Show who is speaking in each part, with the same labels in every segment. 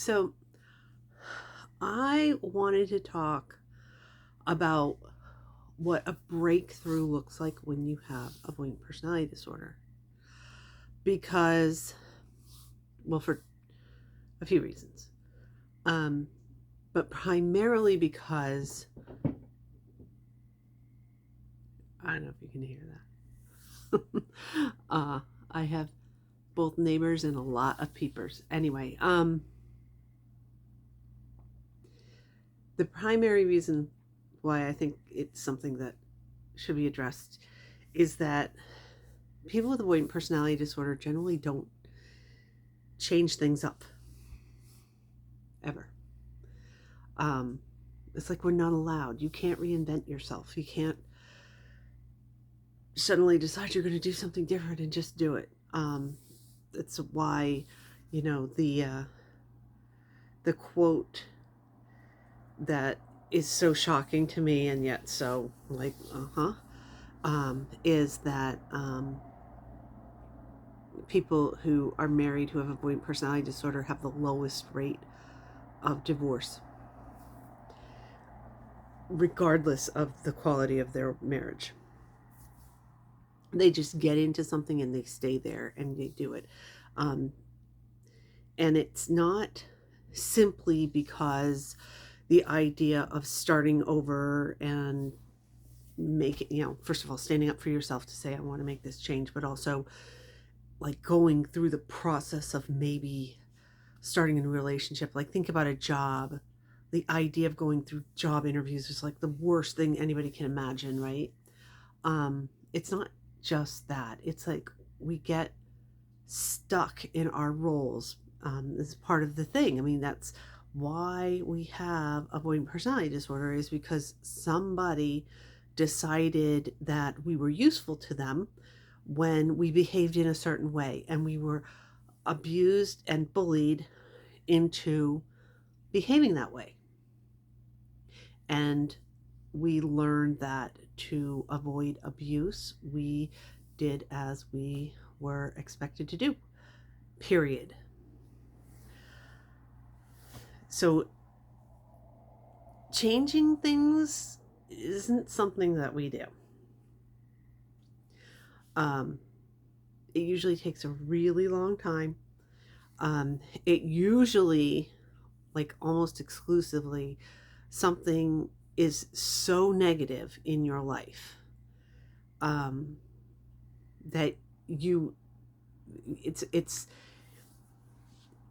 Speaker 1: So I wanted to talk about what a breakthrough looks like when you have avoidant personality disorder. Because, well, for a few reasons. Um, but primarily because, I don't know if you can hear that. I have both neighbors and a lot of peepers. Anyway, the primary reason why I think it's something that should be addressed is that people with avoidant personality disorder generally don't change things up ever. Um, it's like we're not allowed. You can't reinvent yourself. You can't suddenly decide you're going to do something different and just do it. That's why, the quote that is so shocking to me and yet so like is that people who are married who have avoidant personality disorder have the lowest rate of divorce, regardless of the quality of their marriage. They just get into something and they stay there and they do it. Um, and it's not simply because the idea of starting over and making, first of all, standing up for yourself to say, I want to make this change, but also like going through the process of maybe starting a new relationship. Like, think about a job. The idea of going through job interviews is like the worst thing anybody can imagine, right? It's not just that. It's like we get stuck in our roles. This is part of the thing. I mean, that's why we have avoidant personality disorder, is because somebody decided that we were useful to them when we behaved in a certain way, and we were abused and bullied into behaving that way. And we learned that to avoid abuse, we did as we were expected to do, period. So changing things isn't something that we do. Um, it usually takes a really long time. It usually, like almost exclusively, something is so negative in your life um, that you, it's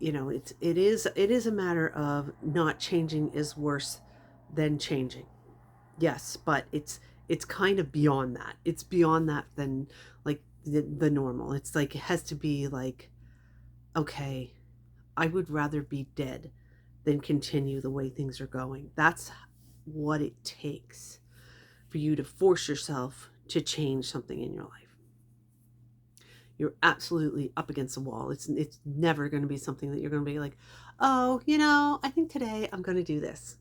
Speaker 1: it is a matter of not changing is worse than changing. Yes, but it's kind of beyond that. It's beyond that than like the normal. It's like it has to be like, okay, I would rather be dead than continue the way things are going. That's what it takes for you to force yourself to change something in your life. You're absolutely up against the wall. It's never going to be something that you're going to be like, oh, I think today I'm going to do this.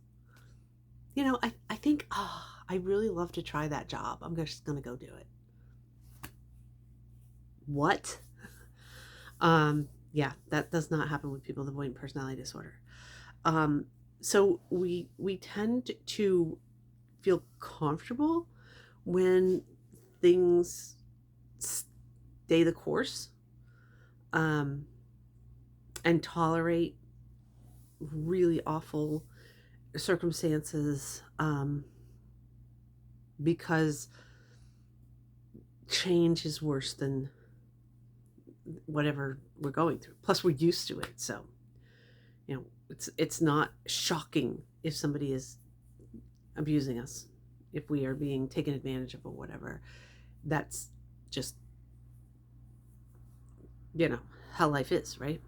Speaker 1: I think, I really love to try that job. I'm just going to go do it. What? Yeah, that does not happen with people with avoidant personality disorder. Um, so we tend to feel comfortable when things stay the course, um, and tolerate really awful circumstances, because change is worse than whatever we're going through. Plus, we're used to it, so it's not shocking if somebody is abusing us, if we are being taken advantage of or whatever. That's just how life is, right?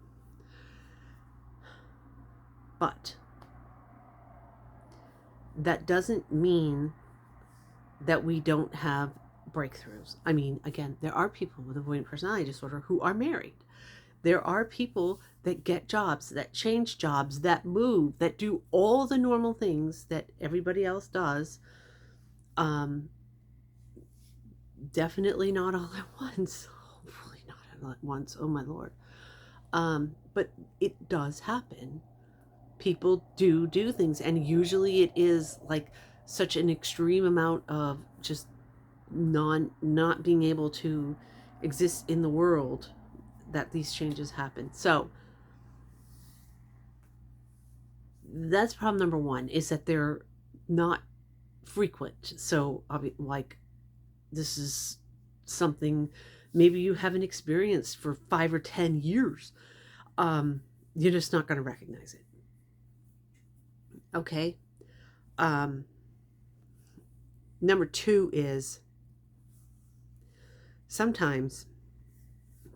Speaker 1: But that doesn't mean that we don't have breakthroughs. I mean, again, there are people with avoidant personality disorder who are married. There are people that get jobs, that change jobs, that move, that do all the normal things that everybody else does. Um, Definitely not all at once. Hopefully not all at once. Oh my Lord. But it does happen. people do things, and usually it is like such an extreme amount of just not being able to exist in the world that these changes happen. So that's problem number one, is that they're not frequent. So like, this is something maybe you haven't experienced for 5 or 10 years. You're just not going to recognize it. Okay. um Number two is sometimes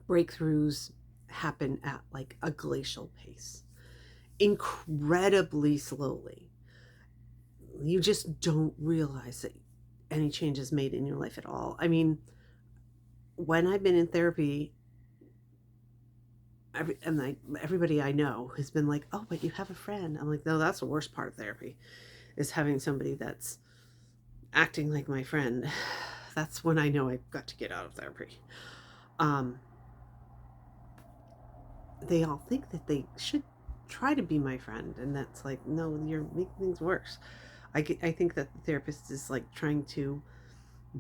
Speaker 1: breakthroughs happen at like a glacial pace, incredibly slowly. You just don't realize that any change is made in your life at all. I mean, when I've been in therapy, everybody I know has been like, "Oh, but you have a friend." I'm like, "No, that's the worst part of therapy, is having somebody that's acting like my friend." That's when I know I've got to get out of therapy. Um, they all think that they should try to be my friend, and that's like, no, you're making things worse. I think that the therapist is like trying to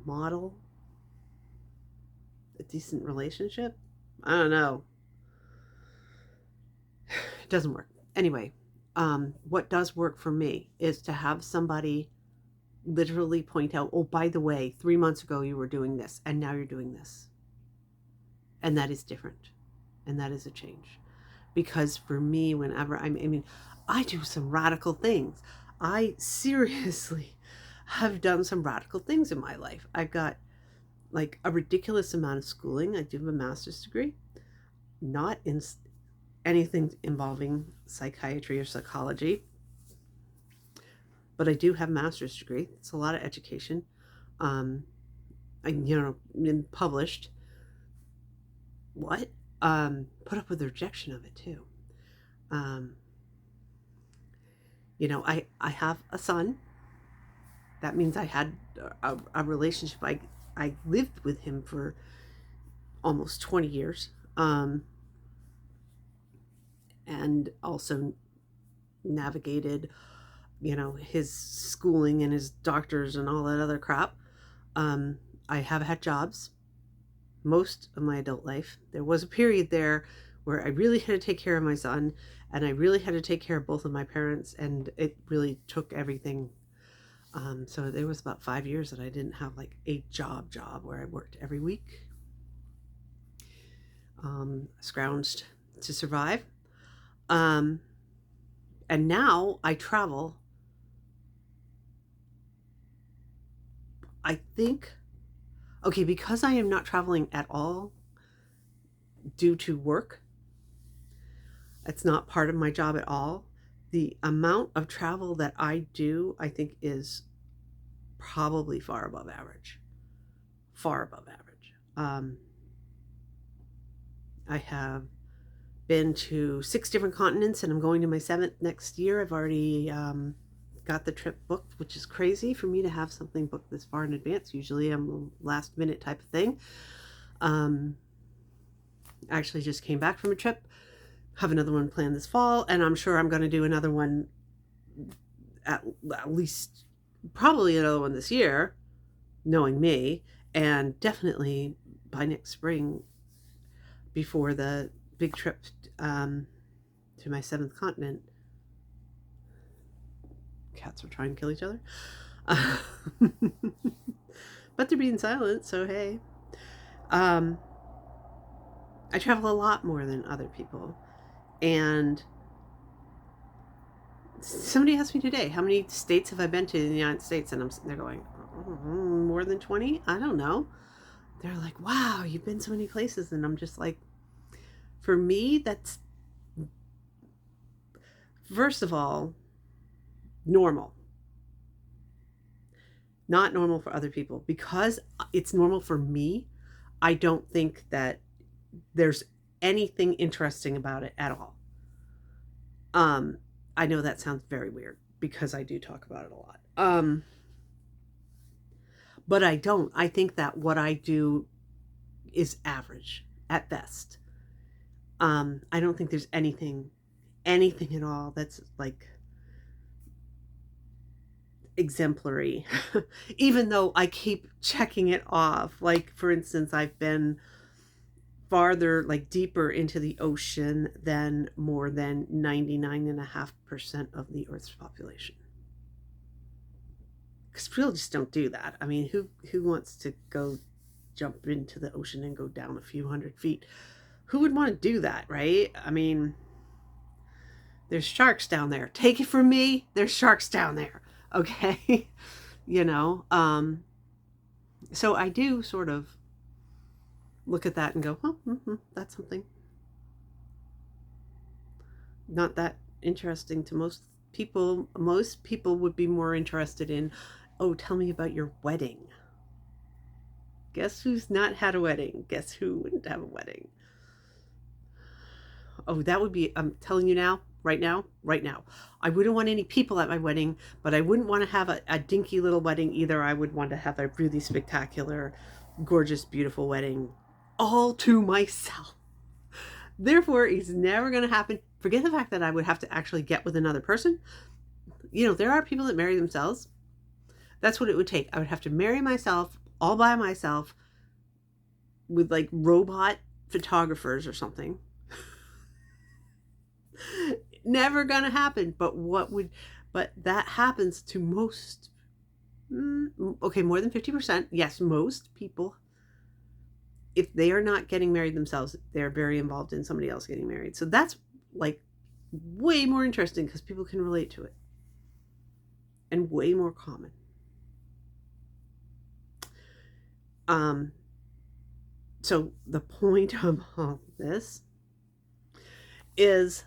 Speaker 1: model a decent relationship. I don't know. It doesn't work. Anyway, what does work for me is to have somebody literally point out, "Oh, by the way, 3 months ago you were doing this, and now you're doing this. And that is different. And that is a change." Because for me, whenever I mean, I do some radical things. I seriously have done some radical things in my life. I've got like a ridiculous amount of schooling. I do have a master's degree, not in anything involving psychiatry or psychology, but I do have a master's degree. It's a lot of education. Um, I, been published. What? Put up with the rejection of it too. Um, I have a son. That means I had a relationship. I lived with him for almost 20 years. And also navigated, his schooling and his doctors and all that other crap. I have had jobs most of my adult life. There was a period there where I really had to take care of my son, and I really had to take care of both of my parents, and it really took everything. So there was about 5 years that I didn't have like a job where I worked every week, scrounged to survive. And now I travel. I think, okay, because I am not traveling at all due to work, it's not part of my job at all. The amount of travel that I do, I think, is probably far above average. Far above average. I have been to 6 different continents, and I'm going to my 7th next year. I've already got the trip booked, which is crazy for me to have something booked this far in advance. Usually I'm a last minute type of thing. Actually just came back from a trip, have another one planned this fall, and I'm sure I'm going to do another one, at least probably another one this year, knowing me, and definitely by next spring, before the big trip to my 7th continent. Cats are trying to kill each other. But they're being silent, so hey. I travel a lot more than other people. And somebody asked me today, how many states have I been to in the United States? And they're going, more than 20? I don't know. They're like, wow, you've been so many places. And I'm just like, for me, that's, first of all, normal. Not normal for other people. Because it's normal for me, I don't think that there's anything interesting about it at all. I know that sounds very weird because I do talk about it a lot. But I don't. I think that what I do is average at best. I don't think there's anything anything at all that's like exemplary, even though I keep checking it off. Like, for instance, I've been farther, like deeper into the ocean than more than 99.5% of the Earth's population. Because people just don't do that. I mean, who wants to go jump into the ocean and go down a few hundred feet? Who would want to do that, right? I mean, there's sharks down there. Take it from me, there's sharks down there. Okay. you know, so I do sort of look at that and go, oh, that's something not that interesting to most people. Most people would be more interested in, oh, tell me about your wedding. Guess who's not had a wedding? Guess who wouldn't have a wedding? Oh, that would be, I'm telling you now, right now. I wouldn't want any people at my wedding, but I wouldn't want to have a dinky little wedding either. I would want to have a really spectacular, gorgeous, beautiful wedding all to myself. Therefore, it's never going to happen. Forget the fact that I would have to actually get with another person. You know, there are people that marry themselves. That's what it would take. I would have to marry myself all by myself with like robot photographers or something. Never gonna happen. But that happens to most, okay, more than 50%. Yes, most people, if they are not getting married themselves, they're very involved in somebody else getting married. So that's like way more interesting because people can relate to it and way more common. So the point of all this is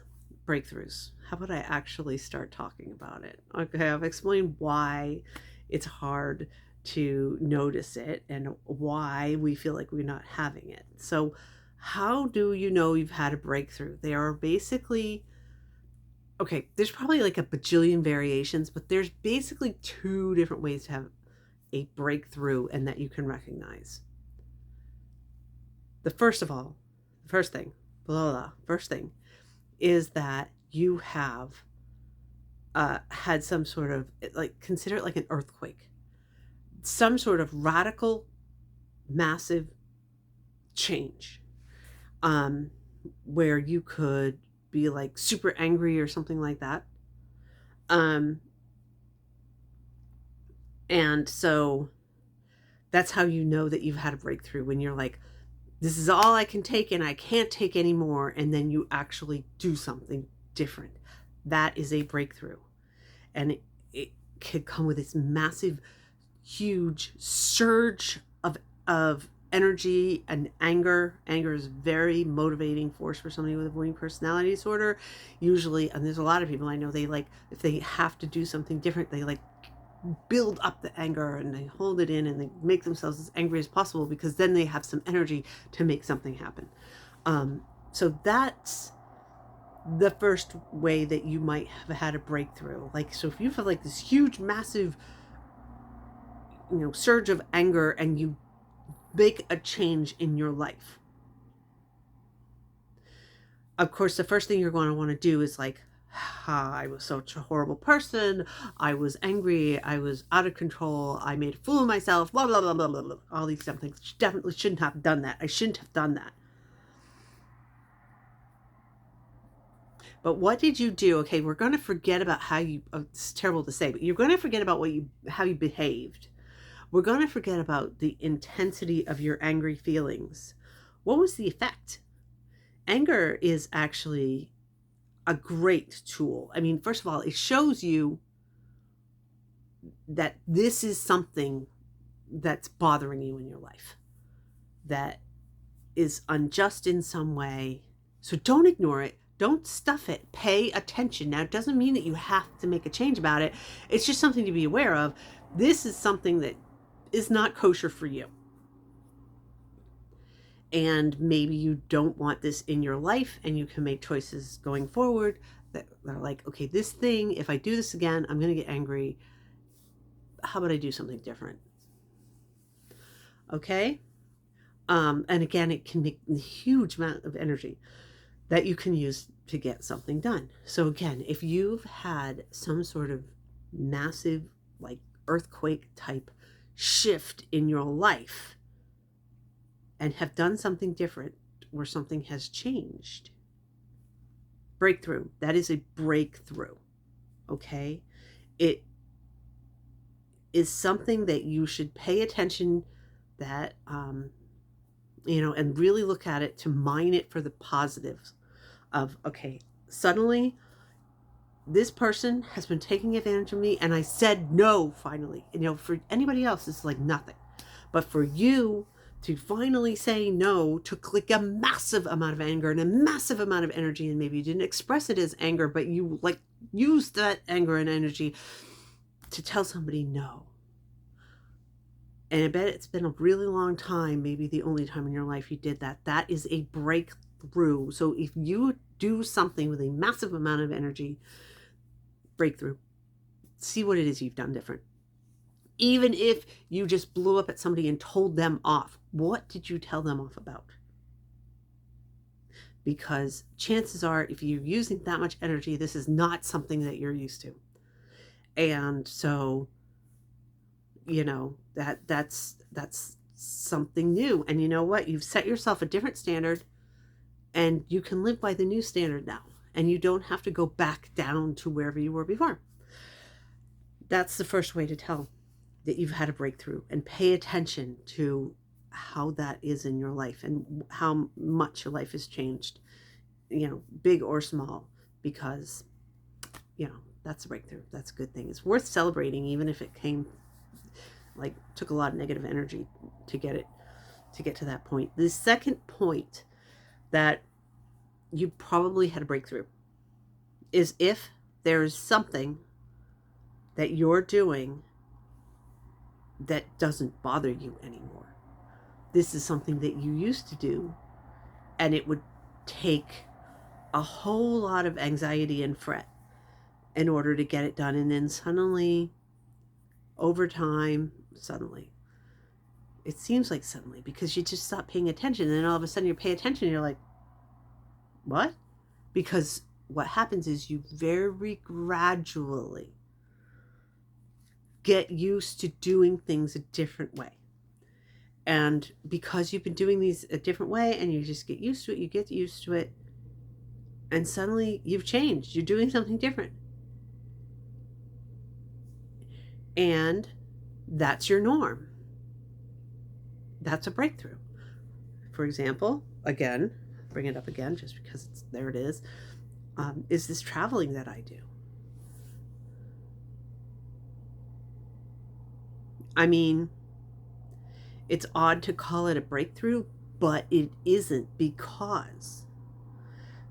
Speaker 1: breakthroughs. How about I actually start talking about it? Okay, I've explained why it's hard to notice it and why we feel like we're not having it. So, how do you know you've had a breakthrough? There are basically, okay, there's probably like a bajillion variations, but there's basically two different ways to have a breakthrough and that you can recognize. The first of all, the first thing, first thing is that you have had some sort of, like, consider it like an earthquake, some sort of radical, massive change, where you could be like super angry or something like that. And so that's how you know that you've had a breakthrough, when you're like, this is all I can take and I can't take anymore. And then you actually do something different. That is a breakthrough. And it could come with this massive, huge surge of energy and anger. Anger is a very motivating force for somebody with avoiding personality disorder. Usually, and there's a lot of people I know, they like, if they have to do something different, they like build up the anger and they hold it in and they make themselves as angry as possible because then they have some energy to make something happen. So that's the first way that you might have had a breakthrough. Like, so if you have like this huge, massive, surge of anger and you make a change in your life, of course, the first thing you're going to want to do is like, I was such a horrible person. I was angry. I was out of control. I made a fool of myself. Blah, blah, blah, blah, blah, blah. All these dumb things. Definitely shouldn't have done that. I shouldn't have done that. But what did you do? Okay, we're going to forget about how you, it's terrible to say, but you're going to forget about how you behaved. We're going to forget about the intensity of your angry feelings. What was the effect? Anger is actually a great tool. I mean, first of all, it shows you that this is something that's bothering you in your life, that is unjust in some way. So don't ignore it. Don't stuff it. Pay attention. Now, it doesn't mean that you have to make a change about it. It's just something to be aware of. This is something that is not kosher for you. And maybe you don't want this in your life, and you can make choices going forward that are like, okay, this thing, if I do this again, I'm going to get angry. How about I do something different? Okay. And again, it can make a huge amount of energy. that you can use to get something done. So again, if you've had some sort of massive, like, earthquake type shift in your life and have done something different where something has changed, breakthrough, that is a breakthrough. Okay, it is something that you should pay attention, that and really look at it to mine it for the positives of, okay, suddenly this person has been taking advantage of me and I said no finally. For anybody else it's like nothing, but for you to finally say no took like a massive amount of anger and a massive amount of energy, and maybe you didn't express it as anger, but you like used that anger and energy to tell somebody no. And I bet it's been a really long time, maybe the only time in your life you did that. That is a breakthrough. So if you do something with a massive amount of energy, breakthrough, see what it is you've done different. Even if you just blew up at somebody and told them off, what did you tell them off about? Because chances are, if you're using that much energy, this is not something that you're used to. And so, that's something new. And you know what? You've set yourself a different standard, and you can live by the new standard now. And you don't have to go back down to wherever you were before. That's the first way to tell that you've had a breakthrough, and pay attention to how that is in your life and how much your life has changed, big or small, because, that's a breakthrough. That's a good thing. It's worth celebrating, even if it took a lot of negative energy to get to that point. The second point that you probably had a breakthrough is if there's something that you're doing that doesn't bother you anymore. This is something that you used to do, and it would take a whole lot of anxiety and fret in order to get it done. And then suddenly, over time, it seems like suddenly, because you just stop paying attention, and then all of a sudden you pay attention and you're like, what? Because what happens is you very gradually get used to doing things a different way. And because you've been doing these a different way and you just get used to it, and suddenly you've changed. You're doing something different. And that's your norm. That's a breakthrough. For example, again, bring it up again just because there it is this traveling that I do. I mean, it's odd to call it a breakthrough, but it isn't, because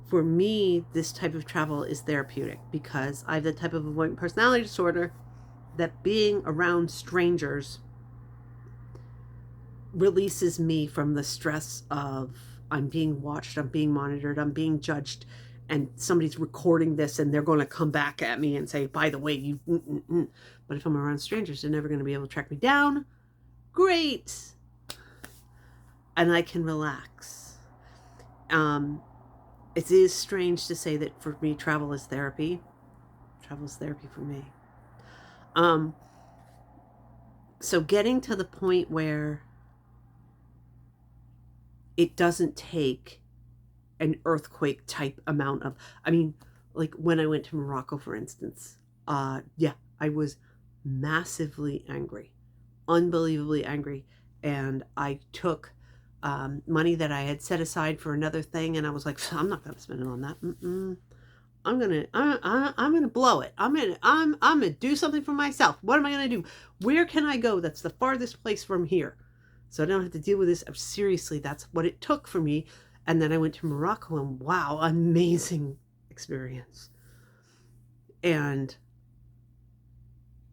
Speaker 1: for me, this type of travel is therapeutic, because I have the type of avoidant personality disorder that being around strangers releases me from the stress of, I'm being watched, I'm being monitored, I'm being judged, and somebody's recording this and they're going to come back at me and say, by the way, you. But if I'm around strangers, they're never going to be able to track me down. Great. And I can relax. It is strange to say that for me, travel is therapy. Travel is therapy for me. So getting to the point where it doesn't take an earthquake type amount of, like when I went to Morocco, for instance, I was massively angry, unbelievably angry. And I took money that I had set aside for another thing, and I was like, I'm not going to spend it on that. I'm gonna blow it. I'm gonna do something for myself. What am I gonna do? Where can I go that's the farthest place from here, so I don't have to deal with this? Seriously, that's what it took for me. And then I went to Morocco, and wow, amazing experience. And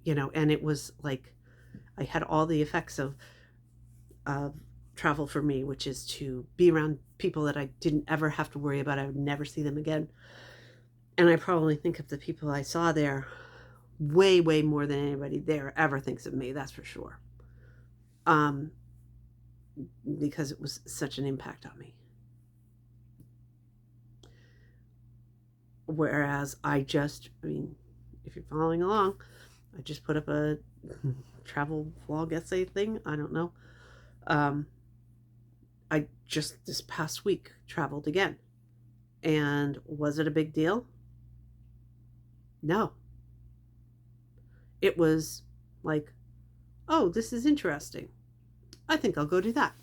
Speaker 1: and it was like I had all the effects of travel for me, which is to be around people that I didn't ever have to worry about. I would never see them again. And I probably think of the people I saw there way, way more than anybody there ever thinks of me. That's for sure. Because it was such an impact on me. Whereas I mean, if you're following along, I just put up a travel vlog essay thing. I don't know. Um, I just this past week traveled again. And was it a big deal? No. It was like, oh, this is interesting. I think I'll go do that.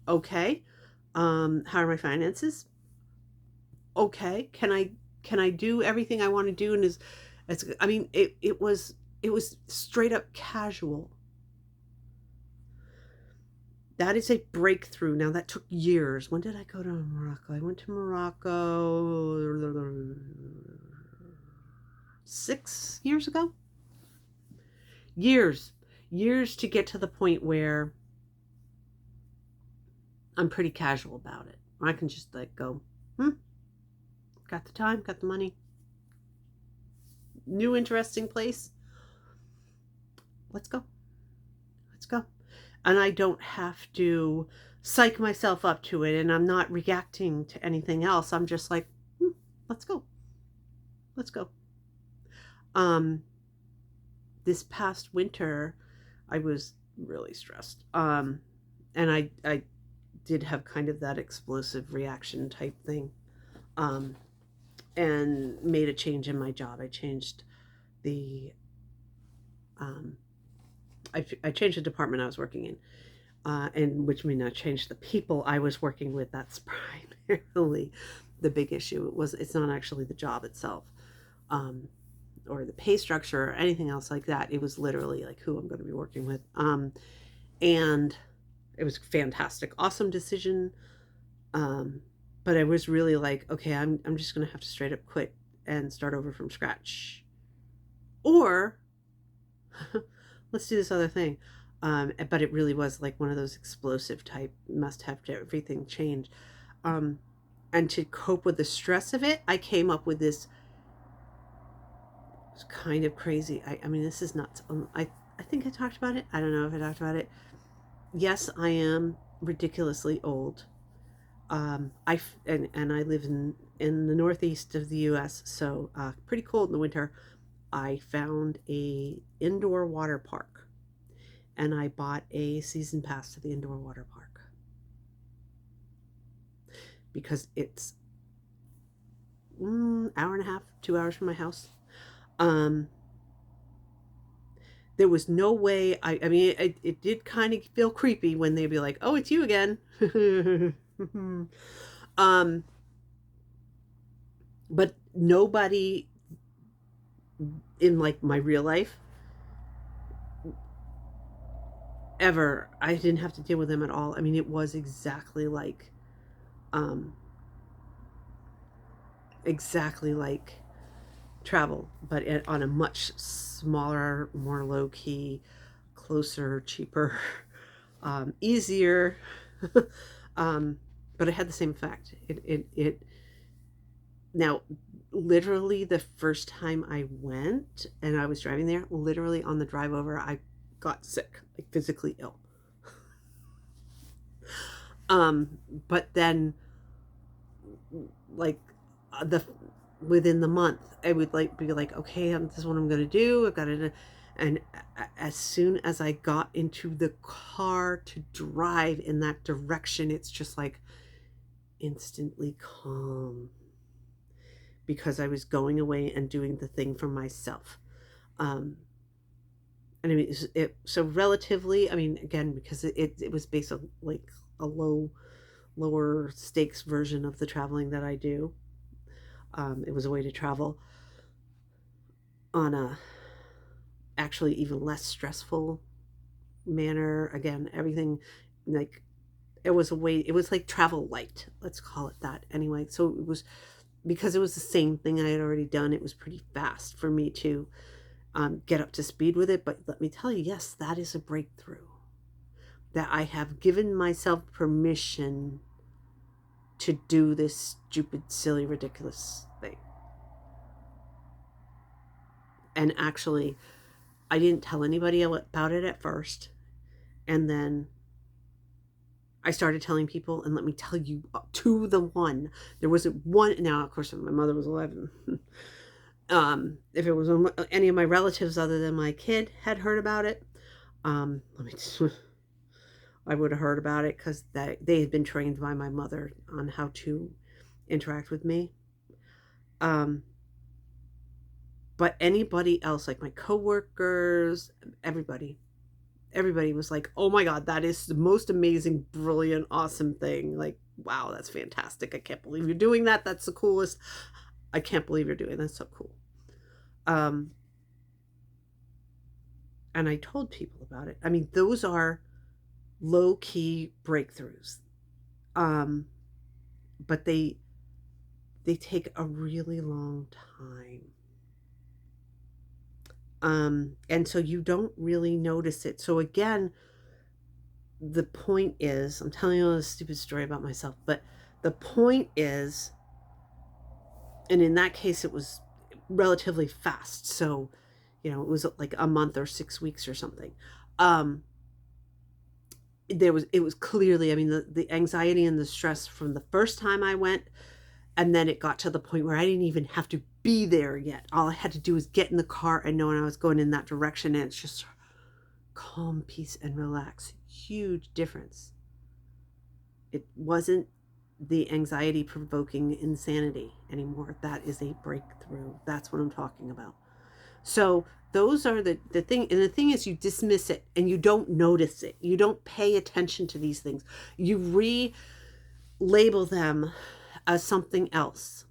Speaker 1: Okay. How are my finances? Okay. Can I do everything I want to do? And I mean, it was straight up casual. That is a breakthrough. Now that took years. When did I go to Morocco? I went to Morocco 6 years ago. Years, years to get to the point where I'm pretty casual about it. I can just like go, got the time, got the money, new interesting place. Let's go. Let's go. And I don't have to psych myself up to it, and I'm not reacting to anything else. I'm just like, let's go. Let's go. Um, this past winter, I was really stressed. And I did have kind of that explosive reaction type thing. Um, and made a change in my job. I changed the um, I changed the department I was working in, and which means I changed the people I was working with. That's primarily the big issue. It's not actually the job itself, um, or the pay structure or anything else like that. It was literally like who I'm going to be working with, and it was fantastic, awesome decision. Um, but I was really like, okay, I'm just going to have to straight up quit and start over from scratch, or let's do this other thing. But it really was like one of those explosive type, must have everything change. Um, and to cope with the stress of it, I came up with this kind of crazy. I mean, this is nuts. I think I talked about it. I don't know if I talked about it. Yes, I am ridiculously old. And I live in the northeast of the U.S., so pretty cold in the winter. I found a indoor water park, and I bought a season pass to the indoor water park because it's hour and a half, 2 hours from my house. Um, there was no way. I mean, it did kind of feel creepy when they'd be like, "Oh, it's you again." um, but nobody in like my real life ever. I didn't have to deal with them at all. I mean, it was um, exactly like travel, but on a much smaller, more low key, closer, cheaper, easier. um, but it had the same effect. It now literally the first time I went and I was driving there, literally on the drive over, I got sick, like physically ill. But then like the within the month, I would like be like, okay, this is what I'm gonna do. I've got it, and as soon as I got into the car to drive in that direction, it's just like instantly calm because I was going away and doing the thing for myself. Um, and I mean, so relatively. I mean, again, because it was based on like a lower stakes version of the traveling that I do. It was a way to travel on a actually even less stressful manner. Again, everything like it was a way. It was like travel light. Let's call it that. Anyway, so it was because it was the same thing I had already done. It was pretty fast for me to get up to speed with it. But let me tell you, yes, that is a breakthrough. That I have given myself permission to do this stupid, silly, ridiculous thing. And actually, I didn't tell anybody about it at first. And then I started telling people, and let me tell you, to the one, there wasn't one. Now, of course, my mother was 11. If it was any of my relatives other than my kid had heard about it, let me I would have heard about it because they had been trained by my mother on how to interact with me. Um, but anybody else, like my coworkers, everybody, everybody was like, "Oh my God, that is the most amazing, brilliant, awesome thing! Like, wow, that's fantastic! I can't believe you're doing that. That's the coolest. I can't believe you're doing that. That's so cool." Um, and I told people about it. I mean, those are low key breakthroughs, um, but they take a really long time. And so you don't really notice it. So again, the point is, I'm telling you a stupid story about myself, but the point is, and in that case, it was relatively fast. So, it was like a month or 6 weeks or something. Um, it was clearly, I mean, the anxiety and the stress from the first time I went, and then it got to the point where I didn't even have to be there yet. All I had to do was get in the car and know when I was going in that direction, and it's just calm, peace, and relax. Huge difference. It wasn't the anxiety provoking insanity anymore. That is a breakthrough. That's what I'm talking about. So those are the thing. And the thing is, you dismiss it and you don't notice it. You don't pay attention to these things. You relabel them as something else.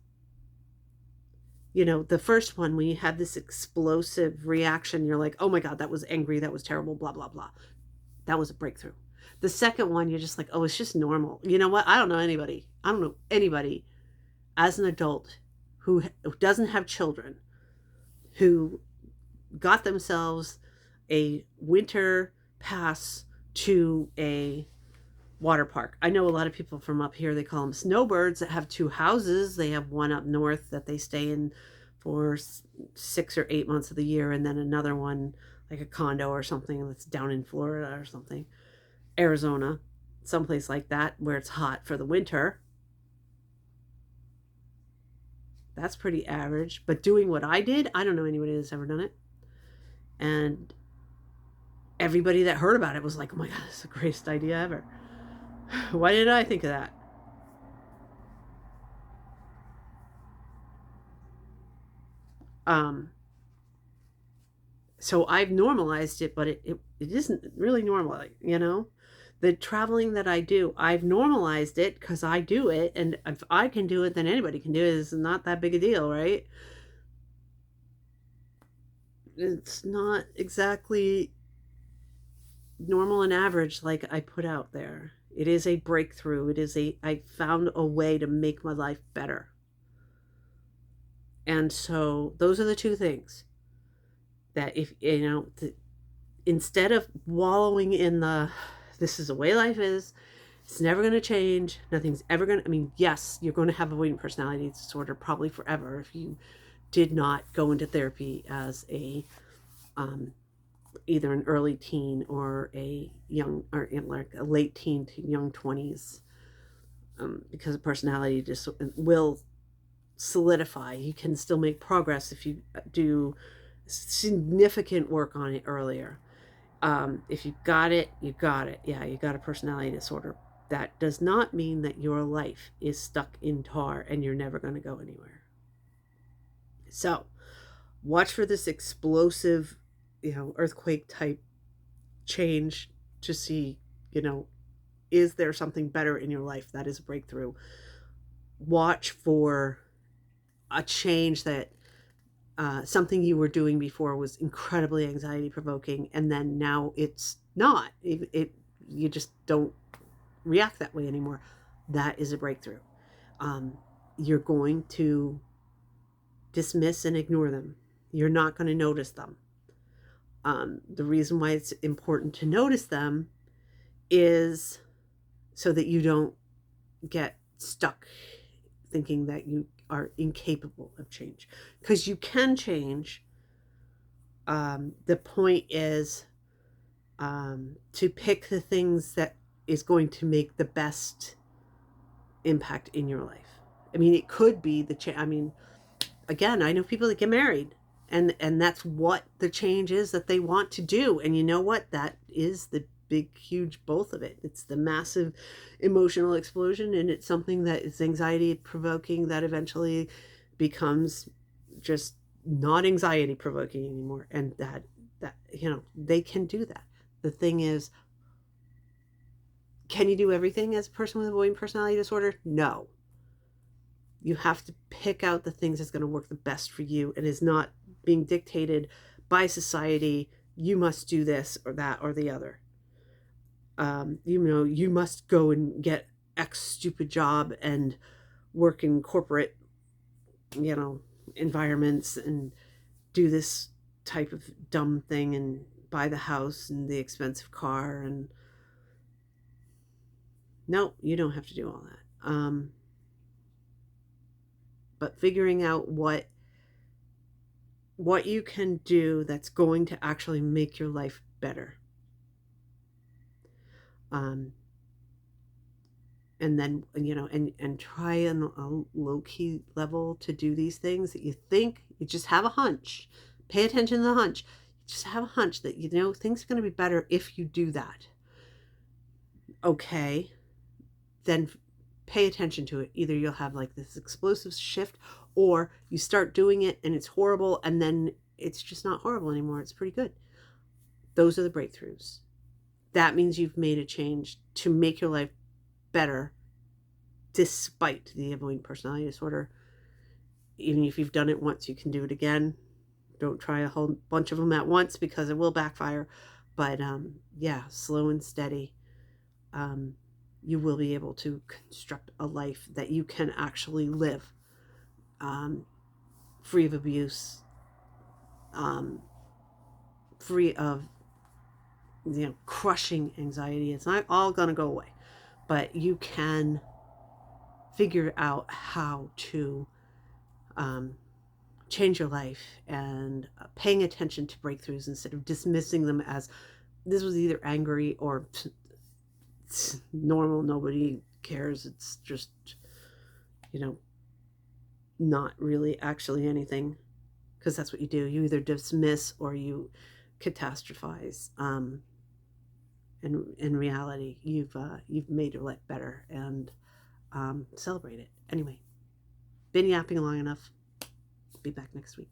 Speaker 1: The first one, when you have this explosive reaction, you're like, oh my God, that was angry. That was terrible, blah, blah, blah. That was a breakthrough. The second one, you're just like, oh, it's just normal. You know what? I don't know anybody as an adult who doesn't have children who got themselves a winter pass to a water park. I know a lot of people from up here, they call them snowbirds, that have two houses. They have one up north that they stay in for 6 or 8 months of the year, and then another one, like a condo or something, that's down in Florida or something, Arizona, someplace like that, where it's hot for the winter. That's pretty average. But doing what I did, I don't know anybody that's ever done it. And everybody that heard about it was like, oh my God, this is the greatest idea ever. Why didn't I think of that? Um, so I've normalized it, but it isn't really normal, The traveling that I do, I've normalized it because I do it. And if I can do it, then anybody can do it. It's not that big a deal, right? It's not exactly normal and average like I put out there. It is a breakthrough. I found a way to make my life better. And so those are the two things that, if instead of wallowing in this is the way life is, it's never going to change, nothing's ever going to, I mean, yes, you're going to have avoidant personality disorder probably forever if you did not go into therapy as either an early teen or a young, or like a late teen to young 20s, because personality just will solidify. You can still make progress if you do significant work on it earlier. If you got it, you got it. Yeah, you got a personality disorder. That does not mean that your life is stuck in tar and you're never going to go anywhere. So watch for this explosive, earthquake type change to see, is there something better in your life that is a breakthrough? Watch for a change that something you were doing before was incredibly anxiety provoking, and then now it's not. You just don't react that way anymore. That is a breakthrough. You're going to dismiss and ignore them. You're not going to notice them. The reason why it's important to notice them is so that you don't get stuck thinking that you are incapable of change, because you can change. The point is to pick the things that is going to make the best impact in your life. I mean, it could be I mean, again, I know people that get married, and that's what the change is that they want to do. And you know what? That is the big, huge both of it. It's the massive emotional explosion, and it's something that is anxiety provoking that eventually becomes just not anxiety provoking anymore. And that they can do that. The thing is, can you do everything as a person with avoidant personality disorder? No. You have to pick out the things that's going to work the best for you and is not being dictated by society. You must do this or that or the other. You must go and get X stupid job and work in corporate, you know, environments and do this type of dumb thing and buy the house and the expensive car. And no, you don't have to do all that. But figuring out what you can do that's going to actually make your life better. Um, and then, and try on a low key level to do these things that you think you just have a hunch. Pay attention to the hunch. You just have a hunch that things are going to be better if you do that. Okay, then pay attention to it. Either you'll have like this explosive shift, or you start doing it and it's horrible, and then it's just not horrible anymore. It's pretty good. Those are the breakthroughs. That means you've made a change to make your life better despite the avoidant personality disorder. Even if you've done it once, you can do it again. Don't try a whole bunch of them at once because it will backfire. But yeah, slow and steady. You will be able to construct a life that you can actually live, free of abuse, um, free of crushing anxiety. It's not all going to go away, but you can figure out how to change your life and paying attention to breakthroughs instead of dismissing them as this was either angry or it's normal, nobody cares, it's just not really actually anything, because that's what you do. You either dismiss or you catastrophize. In reality, you've made your life better, and celebrate it. Anyway, been yapping long enough. Be back next week.